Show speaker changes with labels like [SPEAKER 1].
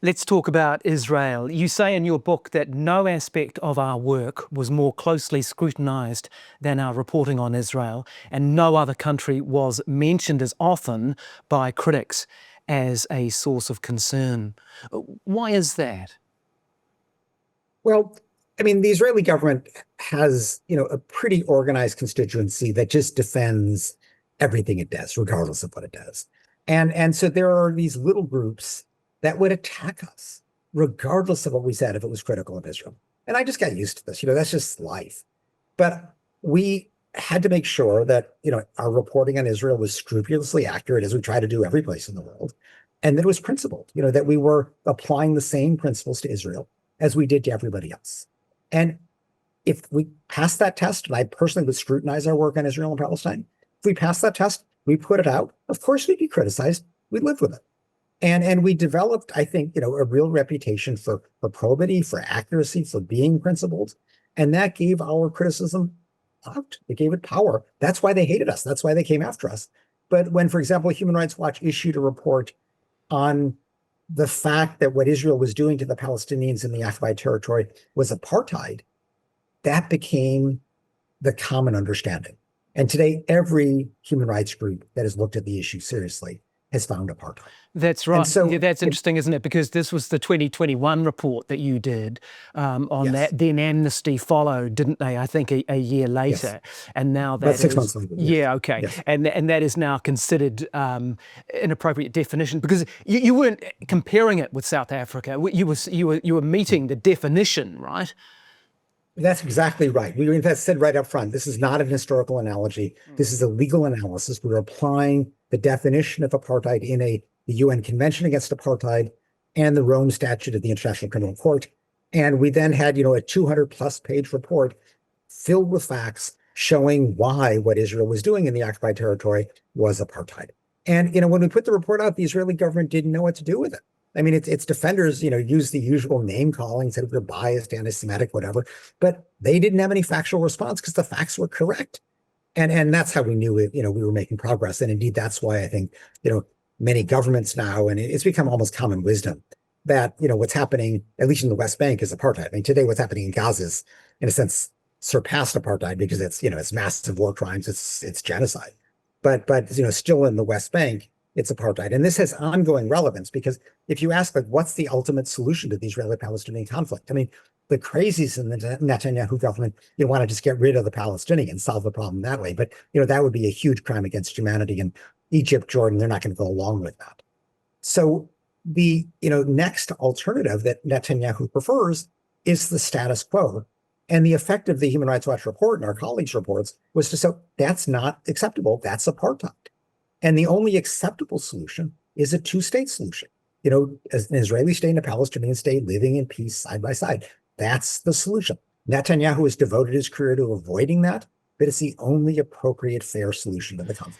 [SPEAKER 1] Let's talk about Israel. You say in your book that no aspect of our work was more closely scrutinised than our reporting on Israel, and no other country was mentioned as often by critics as a source of concern. Why is that?
[SPEAKER 2] Well, I mean, the Israeli government has, a pretty organized constituency that just defends everything it does, regardless of what it does. And so there are these little groups that would attack us, regardless of what we said, if it was critical of Israel. And I just got used to this. That's just life. But we had to make sure that, our reporting on Israel was scrupulously accurate, as we try to do every place in the world, and that it was principled, that we were applying the same principles to Israel as we did to everybody else. And if we pass that test, and I personally would scrutinize our work on Israel and Palestine, if we pass that test, we put it out, of course we'd be criticized, we'd live with it. And we developed, I think, a real reputation for probity, for accuracy, for being principled. And that gave our criticism out. It gave it power. That's why they hated us. That's why they came after us. But when, for example, Human Rights Watch issued a report on the fact that what Israel was doing to the Palestinians in the occupied territory was apartheid, that became the common understanding. And today, every human rights group that has looked at the issue seriously has found apartheid.
[SPEAKER 1] That's right. Yeah, that's interesting, isn't it? Because this was the 2021 report that you did on
[SPEAKER 2] yes.
[SPEAKER 1] that. Then Amnesty followed, didn't they? I think a year later.
[SPEAKER 2] Yes.
[SPEAKER 1] And now that
[SPEAKER 2] about 6 months later.
[SPEAKER 1] Yeah, okay.
[SPEAKER 2] Yes.
[SPEAKER 1] And that is now considered an appropriate definition, because you weren't comparing it with South Africa. You were meeting the definition, right?
[SPEAKER 2] That's exactly right. We in fact said right up front, this is not an historical analogy. This is a legal analysis. We're applying the definition of apartheid in the UN Convention Against Apartheid and the Rome Statute of the International Criminal Court. And we then had, a 200 plus page report filled with facts showing why what Israel was doing in the occupied territory was apartheid. And, when we put the report out, the Israeli government didn't know what to do with it. I mean, its defenders, use the usual name calling, said we're biased, anti-Semitic, whatever, but they didn't have any factual response because the facts were correct. And that's how we knew it, we were making progress. And indeed, that's why I think, many governments now, and it's become almost common wisdom that, what's happening, at least in the West Bank, is apartheid. I mean, today, what's happening in Gaza is, in a sense, surpassed apartheid because it's massive war crimes, it's genocide. But still in the West Bank, it's apartheid. And this has ongoing relevance because if you ask, what's the ultimate solution to the Israeli-Palestinian conflict? I mean, the crazies in the Netanyahu government, want to just get rid of the Palestinians, solve the problem that way. But, that would be a huge crime against humanity. And Egypt, Jordan, they're not going to go along with that. So the, next alternative that Netanyahu prefers is the status quo. And the effect of the Human Rights Watch report and our colleagues' reports was to say, that's not acceptable. That's apartheid. And the only acceptable solution is a two-state solution. As an Israeli state and a Palestinian state living in peace side by side. That's the solution. Netanyahu has devoted his career to avoiding that, but it's the only appropriate, fair solution to the conflict.